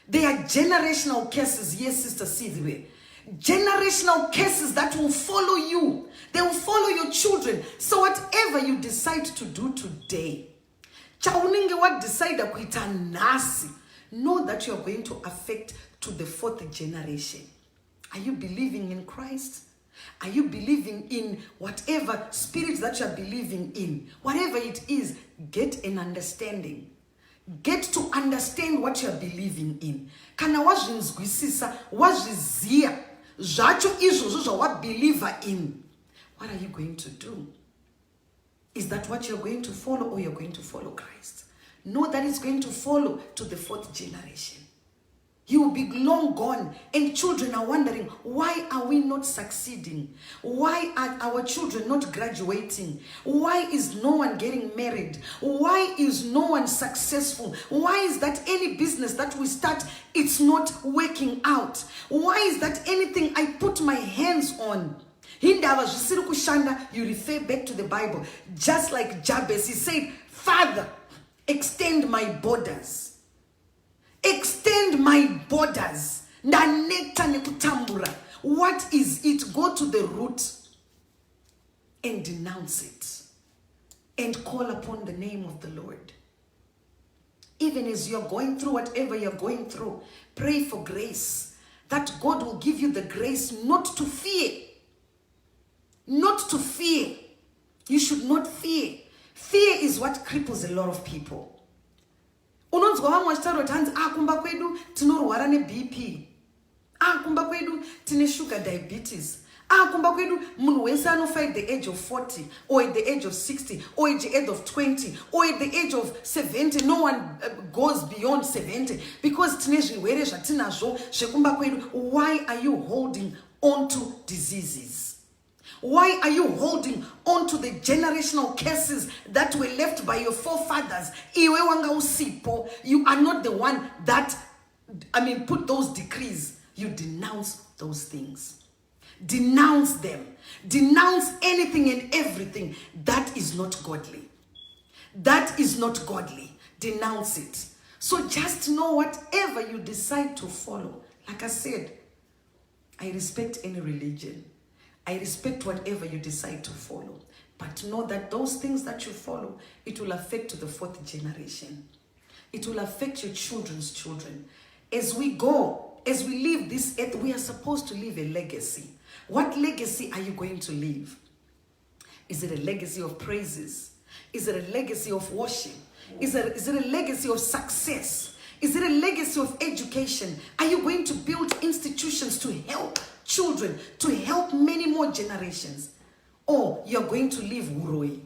There are generational curses, yes, Sister Sidwe. Generational curses that will follow you. They will follow your children. So whatever you decide to do today, chauninge what decide kuita nasi, know that you are going to affect to the 4th generation. Are you believing in Christ? Are you believing in whatever spirit that you are believing in? Whatever it is, get an understanding. Get to understand what you are believing in. Kana wazvinzwisisa, wazviziya, zvacho izvozvo zvawabeliever in. What are you going to do? Is that what you're going to follow, or you're going to follow Christ? Know that it's going to follow to the 4th generation. You will be long gone, and children are wondering, why are we not succeeding? Why are our children not graduating? Why is no one getting married? Why is no one successful? Why is that any business that we start, it's not working out? Why is that anything I put my hands on, you refer back to the Bible. Just like Jabez, he said, Father, extend my borders. Extend my borders. What is it? Go to the root and denounce it and call upon the name of the Lord. Even as you're going through whatever you're going through, pray for grace, that God will give you the grace not to fear. Not to fear. You should not fear. Fear is what cripples a lot of people. Unonzwa vamwe vachitaura kuti hanzi kumba kwedu tinorwara neBP, kumba kwedu tine sugar diabetes, kumba kwedu munhu wese anofa at the age of 40 or at the age of 60 or at the age of 20 or at the age of 70. No one goes beyond 70 because tine zvirwere zvatinazvo zvekumba kwedu. Why are you holding on to diseases? Why are you holding on to the generational curses that were left by your forefathers? Iwe wanga usipo. You are not the one that, put those decrees. You denounce those things. Denounce them. Denounce anything and everything that is not godly. That is not godly. Denounce it. So just know whatever you decide to follow. Like I said, I respect any religion. I respect whatever you decide to follow. But know that those things that you follow, it will affect the 4th generation. It will affect your children's children. As we go, as we leave this earth, we are supposed to leave a legacy. What legacy are you going to leave? Is it a legacy of praises? Is it a legacy of worship? Is it a legacy of success? Is it a legacy of education? Are you going to build institutions to help children, to help many more generations? Or you're going to leave uroi?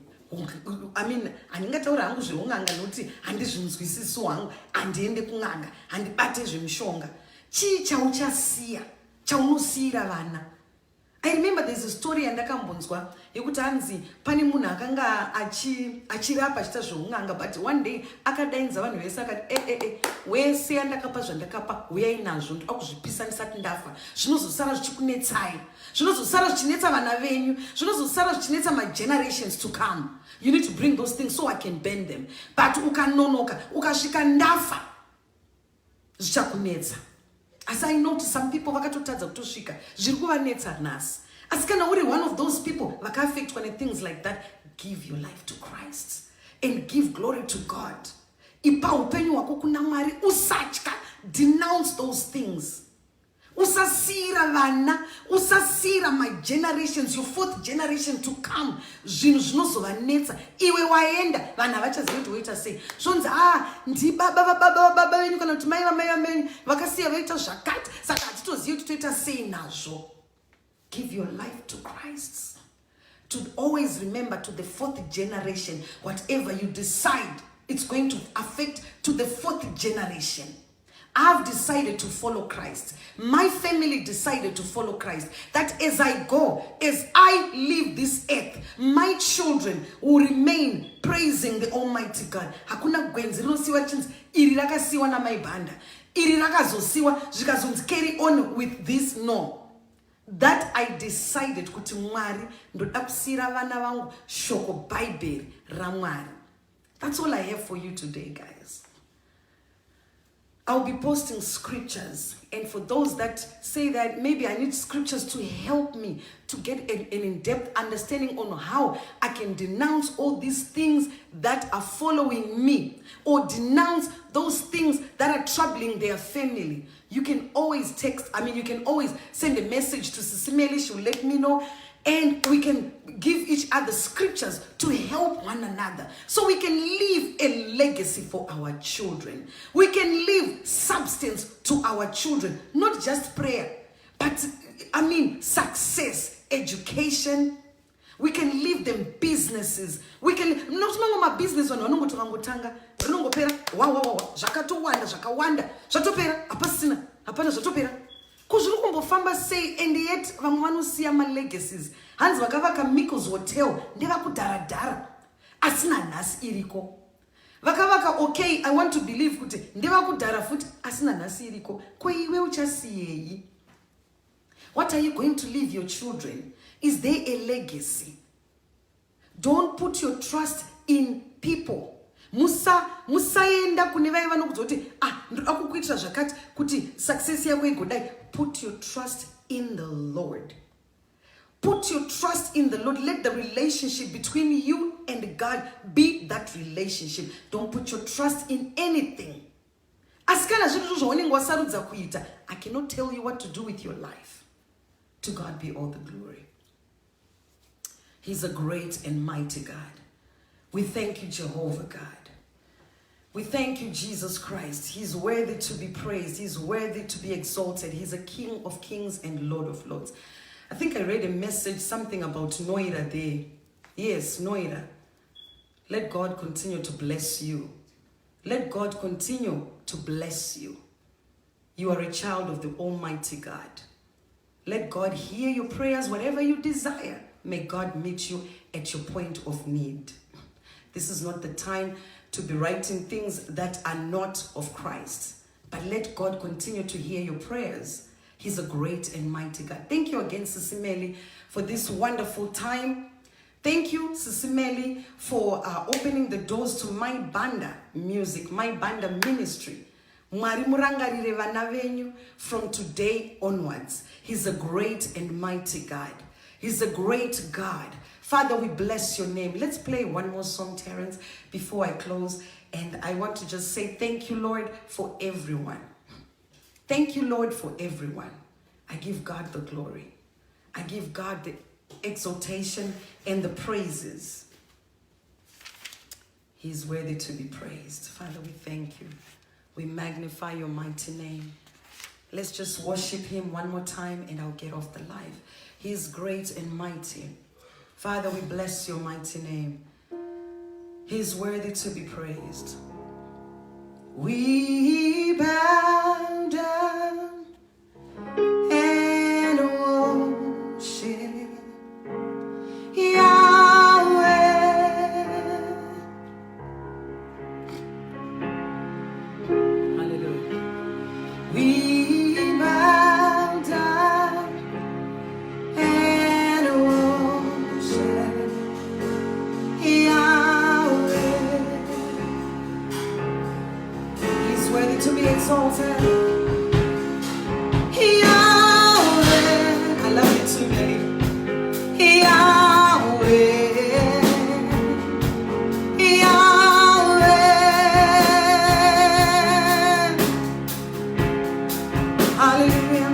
Handingataura hangu zveunganga nokuti handizvinzwisisi wangu handiende kunganga handibate zvemishonga. Chii chauchasiya chaunosiyira vana? I remember there's a story yandakambonzwa yekuti hanzi pane munhu akanga achirapa achita zveunganga, but one day akadainza vanhu vese akati wese yandakapa zvandakapa uyai nazvo ndoda kuzvipisa ndisati ndafa. Zvinozosara zvichikunetsai, zvinozosara zvichinetsa vana venyu, zvinozosara zvichinetsa my generations to come. You need to bring those things so I can bend them. But ukanonoka ukasvika ndafa zvichakunetsa. As I know, to some people vakatotadza kutosvika zviri kuvanetsa nhasi. Asi kana uri one of those people vakaafectwa things like that, give your life to Christ and give glory to God. Ipa upenyu hwako kuna Mwari, usatya. Denounce those things. usasira vana, usasira my generations, your fourth generation to come. Zvinhu zvinozovanetsa iwe waenda vanhu havachazivi kuti woita sei. Zvonzi ndibaba venyu kana kuti mai vamai vamenyu vakasiya vaita zvakati saka hatitozivi kuti toita sei nazvo. Give your life to Christ. To always remember to the fourth generation, whatever you decide, it's going to affect to the fourth generation. I've decided to follow Christ. My family decided to follow Christ. That as I go, as I leave this earth, my children will remain praising the Almighty God. Hakuna gwenzi rinosiwa chinzi iri rakasiwa na mai Banda. Iri rakazosiwa zvikazonzi carry on with this. No. That I decided kuti Mwari ndoda kusira vana vangu shoko Bible ra Mwari. That's all I have for you today, guys. I'll be posting scriptures, and for those that say that maybe I need scriptures to help me to get an in-depth understanding on how I can denounce all these things that are following me, or denounce those things that are troubling their family, you can always you can always send a message to SIS MELLY. She will let me know, and we can give each other scriptures to help one another, so we can leave a legacy for our children. We can leave substance to our children, not just prayer, but success, education. We can leave them businesses. We can not my business on wanongotanga rinongopera zvakatowanda zvakawanda zvatopera hapasina hapana zvatopera kuzviri kumbofamba sei, and yet vamwe vanosiya malegacies. Hanzi vakavaka Michael's Hotel ndevakudharadhara asina nhasi iriko. Vakavaka okay, I want to believe kuti ndevakudhara futi asina nhasi iriko. Kweiwe uchasiyei? What are you going to leave your children? Is there a legacy? Don't put your trust in people. Musaenda kune vai vanokuzoti ndoda kukuitira zvakati kuti success yako igodai. Put your trust in the Lord. Put your trust in the Lord. Let the relationship between you and God be that relationship. Don't put your trust in anything. Asikana zvinhu zvaunenge wasarudza kuita. I cannot tell you what to do with your life. To God be all the glory. He's a great and mighty God. We thank you, Jehovah God. We thank you, Jesus Christ. He's worthy to be praised. He's worthy to be exalted. He's a King of kings and Lord of lords. I think I read a message, something about Noira there. Yes, Noira. Let God continue to bless you. Let God continue to bless you. You are a child of the Almighty God. Let God hear your prayers, whatever you desire. May God meet you at your point of need. This is not the time to be writing things that are not of Christ. But let God continue to hear your prayers. He's a great and mighty God. Thank you again, SIS MELLY, for this wonderful time. Thank you, SIS MELLY, for opening the doors to my Banda music, my Banda ministry. Mwari murangarire vana venyu from today onwards. He's a great and mighty God. He's a great God. Father, we bless your name. Let's play one more song, Terrence, before I close. And I want to just say thank you, Lord, for everyone. Thank you, Lord, for everyone. I give God the glory. I give God the exaltation and the praises. He's worthy to be praised. Father, we thank you. We magnify your mighty name. Let's just worship him one more time and I'll get off the live. He is great and mighty. Father, we bless your mighty name. He is worthy to be praised. We bow down and worship Yahweh. Hallelujah. We bow down and worship Yahweh. He's worthy to be exalted. Hallelujah.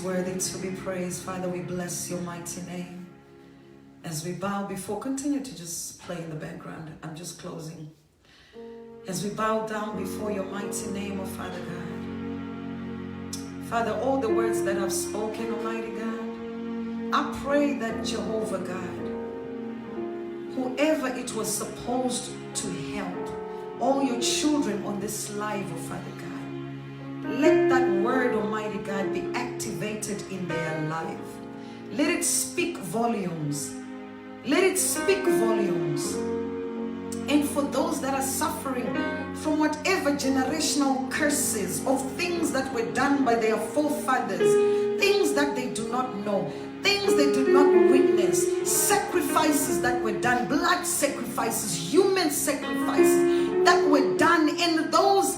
worthy to be praised. Father, we bless your mighty name. As we bow before, continue to just play in the background. I'm just closing. As we bow down before your mighty name, oh Father God. Father, all the words that I've spoken, Almighty God, I pray that Jehovah God, whoever it was supposed to help, all your children on this live, oh Father God, let that word, Almighty God, be activated in their life. Let it speak volumes. Let it speak volumes. And for those that are suffering from whatever generational curses of things that were done by their forefathers, things that they do not know, things they did not witness, sacrifices that were done, blood sacrifices, human sacrifices that were done, and those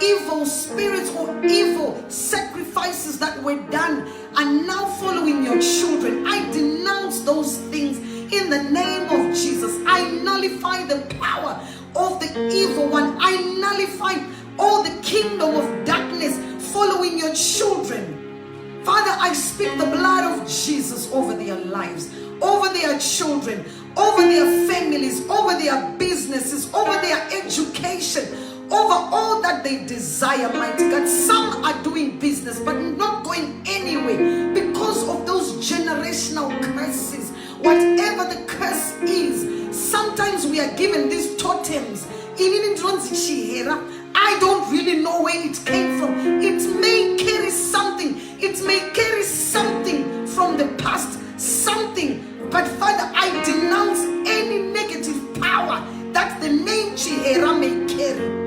evil spirits or evil sacrifices that were done are now following your children. I denounce those things in the name of Jesus. I nullify the power of the evil one. I nullify all the kingdom of darkness following your children. Father, I speak the blood of Jesus over their lives, over their children, over their families, over their businesses, over their education, over all that they desire, mighty God. Some are doing business but not going anywhere because of those generational curses. Whatever the curse is, sometimes we are given these totems. I don't really know where it came from. It may carry something. It may carry something from the past, something. But Father, I denounce any negative power that the name Chihera may carry.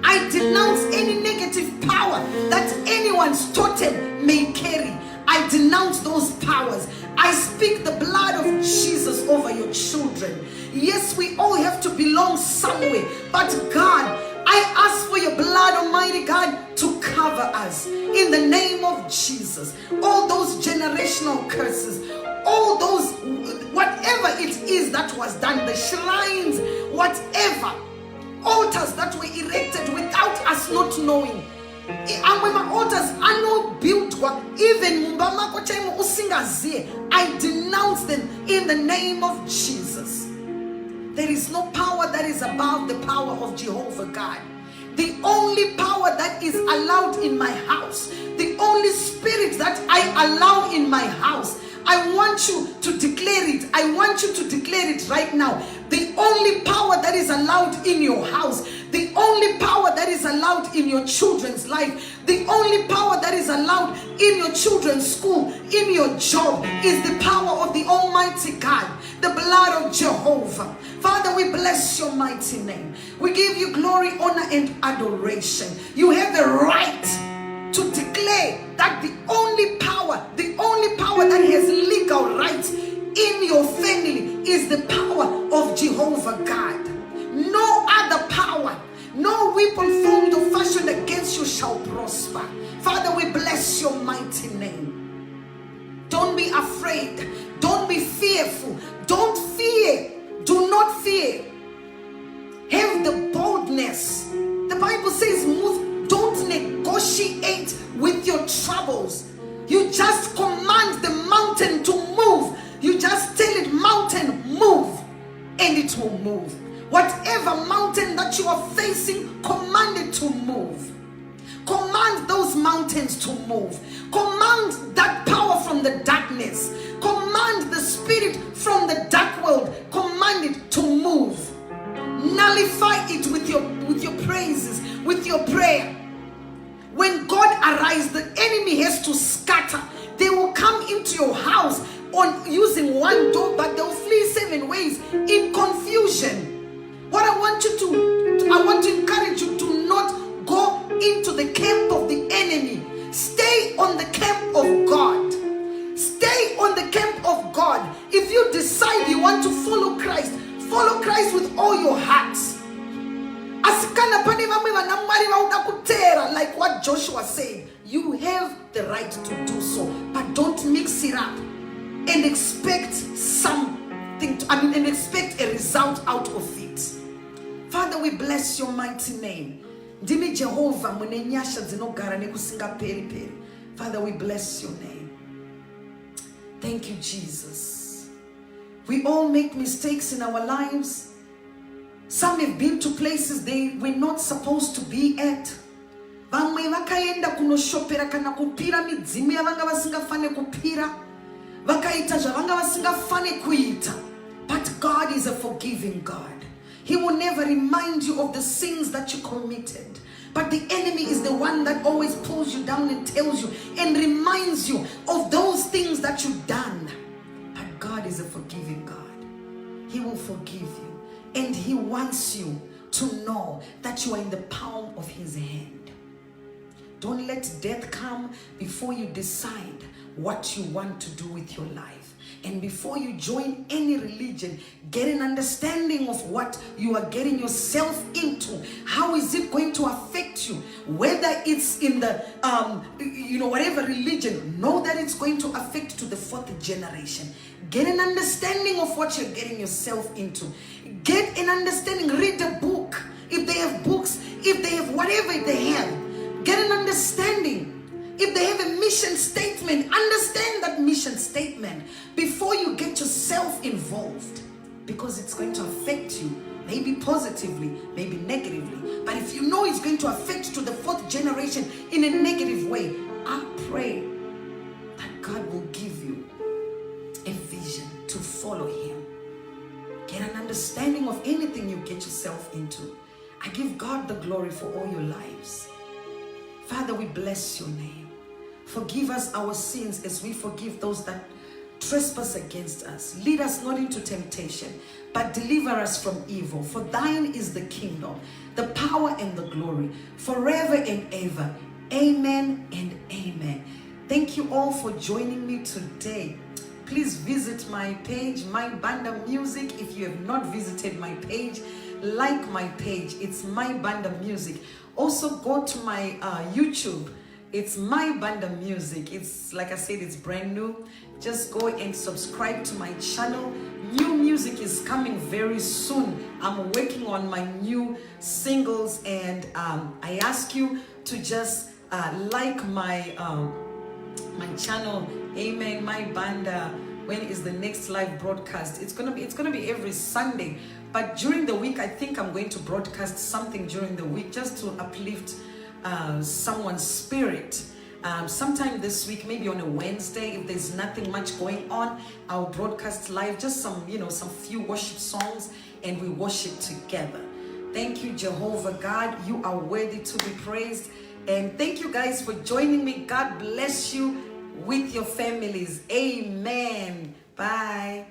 I denounce any negative power that anyone's totem may carry. I denounce those powers. I speak the blood of Jesus over your children. Yes, we all have to belong somewhere. But God, I ask for your blood, Almighty God, to cover us. In the name of Jesus. All those generational curses, all those, whatever it is that was done, the shrines, whatever, altars that were erected without us not knowing. And when my altars are not built, even I denounce them in the name of Jesus. There is no power that is above the power of Jehovah God. The only power that is allowed in my house, the only spirit that I allow in my house, I want you to declare it. I want you to declare it right now. The only power that is allowed in your house, the only power that is allowed in your children's life, the only power that is allowed in your children's school, in your job, is the power of the Almighty God, the blood of Jehovah. Father, we bless your mighty name. We give you glory, honor, and adoration. You have the right to declare that the only power that has legal rights in your family is the power of Jehovah God. No other power, no weapon formed or fashioned against you shall prosper. Father, we bless your mighty name. Don't be afraid. Don't be fearful. Don't fear. Do not fear. Have the boldness. The Bible says, don't negotiate with your troubles. You just command the mountain to move. You just tell it, mountain, move, and it will move. Whatever mountain that you are facing, command it to move. Command those mountains to move. Command that power from the darkness. Command the spirit from the dark world. Command it to move. Nullify it with your praises, with your prayer. When God arises, the enemy has to scatter. They will come into your house on using one door, but they'll flee 7 ways in confusion. What I want to encourage you to not go into the camp of the enemy. Stay on the camp of God. Stay on the camp of God. If you decide you want to follow Christ with all your heart. Like what Joshua said, you have the right to do so, but don't mix it up and expect and expect a result out of it. Father, we bless your mighty name. Ndimi Jehovah mune nyasha dzinogara nekusinga peri peri. Father, we bless your name. Thank you, Jesus. We all make mistakes in our lives. Some have been to places they were not supposed to be at. Vamwe vakaenda kunoshopera kana kupira midzimu yavanga vasingafane kupira. Vakaita zvavanga vasingafane kuita. But God is a forgiving God. He will never remind you of the sins that you committed. But the enemy is the one that always pulls you down and tells you and reminds you of those things that you've done. But God is a forgiving God. He will forgive you. And he wants you to know that you are in the palm of his hand. Don't let death come before you decide what you want to do with your life. And before you join any religion, get an understanding of what you are getting yourself into. How is it going to affect you? Whether it's in the, whatever religion, know that it's going to affect to the 4th generation. Get an understanding of what you're getting yourself into. Get an understanding. Read a book. If they have books, if they have whatever they have, get an understanding. If they have a mission statement, understand that mission statement before you get yourself involved, because it's going to affect you, maybe positively, maybe negatively. But if you know it's going to affect to the 4th generation in a negative way, I pray that God will give you a vision to follow him. Get an understanding of anything you get yourself into. I give God the glory for all your lives. Father, we bless your name. Forgive us our sins as we forgive those that trespass against us. Lead us not into temptation, but deliver us from evil. For thine is the kingdom, the power and the glory, forever and ever. Amen and amen. Thank you all for joining me today. Please visit my page, My Banda Music. If you have not visited my page, like my page. It's My Banda Music. Also go to my YouTube. It's My Banda Music. It's, like I said, it's brand new. Just go and subscribe to my channel. New music is coming very soon. I'm working on my new singles, and I ask you to just like my my channel. Amen. My Banda. When is the next live broadcast? It's gonna be every Sunday. But during the week, I think I'm going to broadcast something during the week just to uplift someone's spirit. Sometime this week, maybe on a Wednesday, if there's nothing much going on, I'll broadcast live just some few worship songs, and we worship together. Thank you, Jehovah God. You are worthy to be praised. And thank you guys for joining me. God bless you with your families. Amen. Bye.